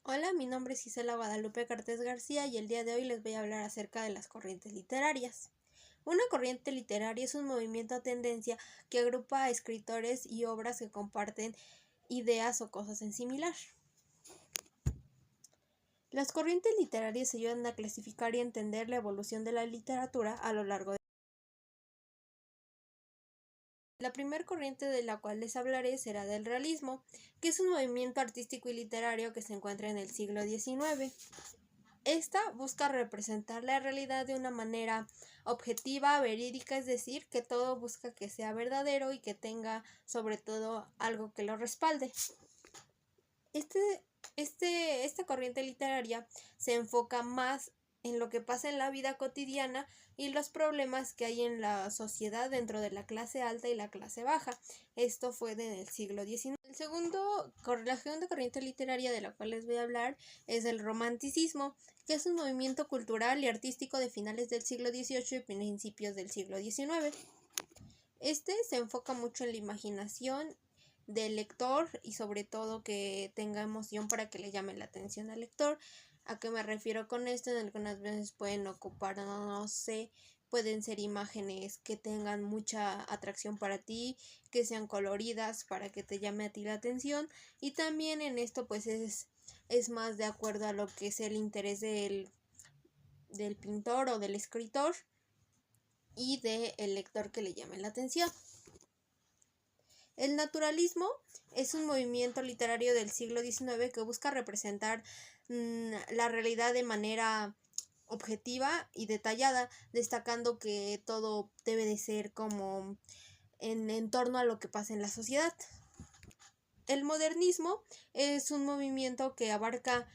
Hola, mi nombre es Isela Guadalupe Cortés García y el día de hoy les voy a hablar acerca de las corrientes literarias. Una corriente literaria es un movimiento o tendencia que agrupa a escritores y obras que comparten ideas o cosas en similar. Las corrientes literarias ayudan a clasificar y entender la evolución de la literatura a lo largo de la primera corriente de la cual les hablaré será del realismo, que es un movimiento artístico y literario que se encuentra en el siglo XIX. Esta busca representar la realidad de una manera objetiva, verídica, es decir, que todo busca que sea verdadero y que tenga sobre todo algo que lo respalde. Esta corriente literaria se enfoca más en lo que pasa en la vida cotidiana y los problemas que hay en la sociedad dentro de la clase alta y la clase baja. Esto fue en el siglo XIX. La segunda corriente literaria de la cual les voy a hablar es el romanticismo, que es un movimiento cultural y artístico de finales del siglo XVIII y principios del siglo XIX. Este se enfoca mucho en la imaginación del lector y sobre todo que tenga emoción para que le llame la atención al lector. ¿A qué me refiero con esto? En algunas veces pueden ocupar, no sé, pueden ser imágenes que tengan mucha atracción para ti, que sean coloridas para que te llame a ti la atención, y también en esto pues es más de acuerdo a lo que es el interés del pintor o del escritor y del lector que le llame la atención. El naturalismo es un movimiento literario del siglo XIX que busca representar la realidad de manera objetiva y detallada, destacando que todo debe de ser como en torno a lo que pasa en la sociedad. El modernismo es un movimiento que abarca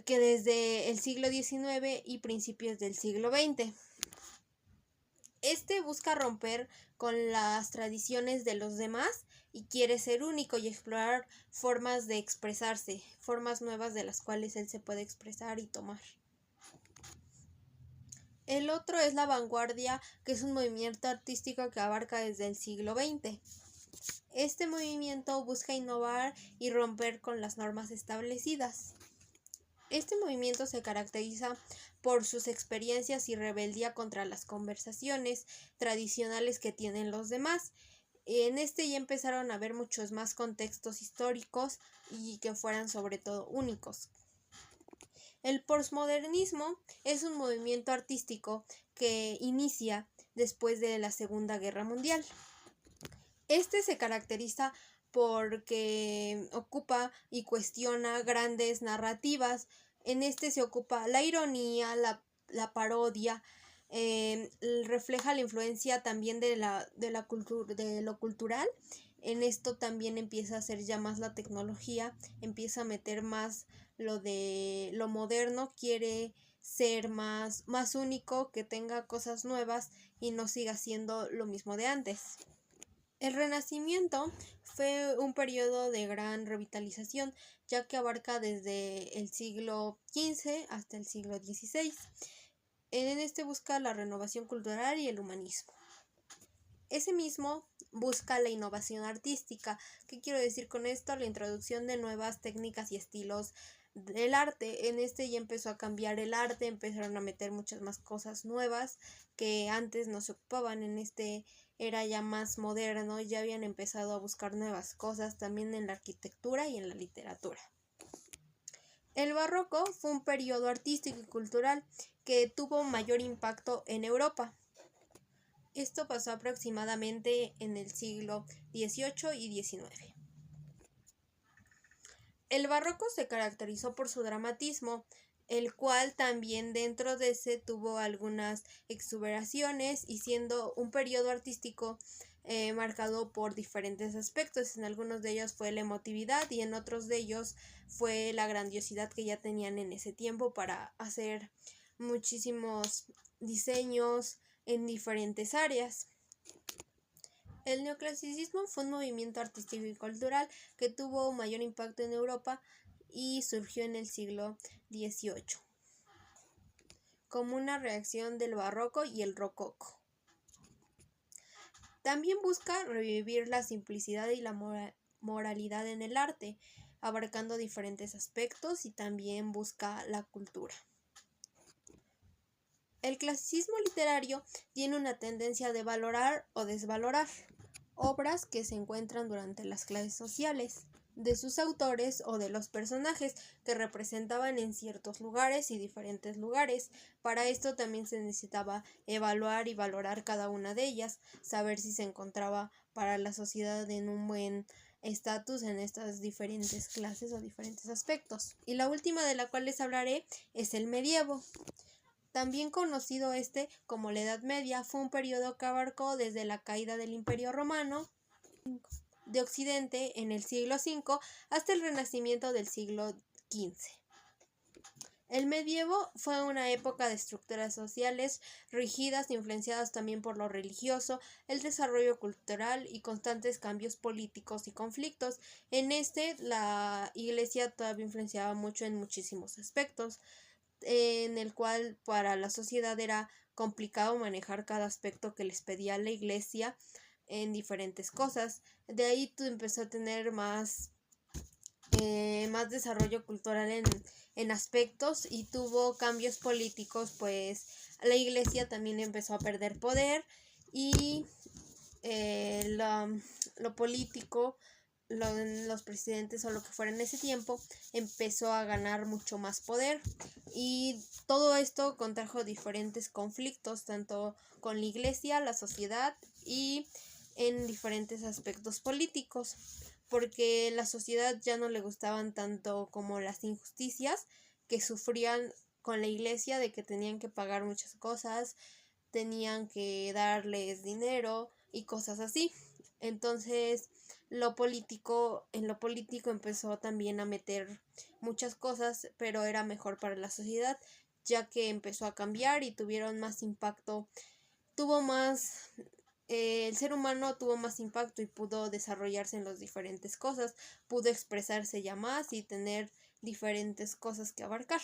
que desde el siglo XIX y principios del siglo XX. Este busca romper con las tradiciones de los demás y quiere ser único y explorar formas de expresarse, formas nuevas de las cuales él se puede expresar y tomar. El otro es la vanguardia, que es un movimiento artístico que abarca desde el siglo XX. Este movimiento busca innovar y romper con las normas establecidas. Este movimiento se caracteriza por sus experiencias y rebeldía contra las conversaciones tradicionales que tienen los demás. En este ya empezaron a haber muchos más contextos históricos y que fueran sobre todo únicos. El postmodernismo es un movimiento artístico que inicia después de la Segunda Guerra Mundial. Este se caracteriza porque ocupa y cuestiona grandes narrativas. En este se ocupa la ironía, la parodia, refleja la influencia también de lo cultural. En esto también empieza a hacer ya más la tecnología, empieza a meter más lo de lo moderno, quiere ser más único, que tenga cosas nuevas y no siga siendo lo mismo de antes. El Renacimiento fue un periodo de gran revitalización, ya que abarca desde el siglo XV hasta el siglo XVI. En este busca la renovación cultural y el humanismo. Ese mismo busca la innovación artística. ¿Qué quiero decir con esto? La introducción de nuevas técnicas y estilos del arte. En este ya empezó a cambiar el arte, empezaron a meter muchas más cosas nuevas que antes no se ocupaban. En este era ya más moderno, ya habían empezado a buscar nuevas cosas también en la arquitectura y en la literatura. El barroco fue un periodo artístico y cultural que tuvo mayor impacto en Europa. Esto pasó aproximadamente en el siglo XVIII y XIX. El barroco se caracterizó por su dramatismo, el cual también dentro de ese tuvo algunas exuberaciones y siendo un periodo artístico marcado por diferentes aspectos. En algunos de ellos fue la emotividad y en otros de ellos fue la grandiosidad que ya tenían en ese tiempo para hacer muchísimos diseños en diferentes áreas. El neoclasicismo fue un movimiento artístico y cultural que tuvo mayor impacto en Europa y surgió en el siglo XVIII, como una reacción del barroco y el rococó. También busca revivir la simplicidad y la moralidad en el arte. abarcando diferentes aspectos y también busca la cultura. El clasicismo literario tiene una tendencia de valorar o desvalorar obras que se encuentran durante las clases sociales, de sus autores o de los personajes que representaban en ciertos lugares y diferentes lugares. Para esto también se necesitaba evaluar y valorar cada una de ellas, saber si se encontraba para la sociedad en un buen estatus en estas diferentes clases o diferentes aspectos. Y la última de la cual les hablaré es el medievo. También conocido como la Edad Media, fue un periodo que abarcó desde la caída del Imperio Romano de Occidente en el siglo V hasta el Renacimiento del siglo XV. El medievo fue una época de estructuras sociales rígidas, influenciadas también por lo religioso, el desarrollo cultural y constantes cambios políticos y conflictos. La Iglesia todavía influenciaba mucho en muchísimos aspectos, en el cual para la sociedad era complicado manejar cada aspecto que les pedía la Iglesia en diferentes cosas. De ahí empezó a tener más desarrollo cultural en aspectos y tuvo cambios políticos, pues la Iglesia también empezó a perder poder y lo político, los presidentes o lo que fuera en ese tiempo empezó a ganar mucho más poder, y todo esto contrajo diferentes conflictos tanto con la Iglesia, la sociedad y en diferentes aspectos políticos, porque la sociedad ya no le gustaban tanto como las injusticias que sufrían con la Iglesia, de que tenían que pagar muchas cosas, tenían que darles dinero y cosas así. Entonces en lo político empezó también a meter muchas cosas, pero era mejor para la sociedad, ya que empezó a cambiar y tuvieron más impacto, el ser humano tuvo más impacto y pudo desarrollarse en las diferentes cosas, pudo expresarse ya más y tener diferentes cosas que abarcar.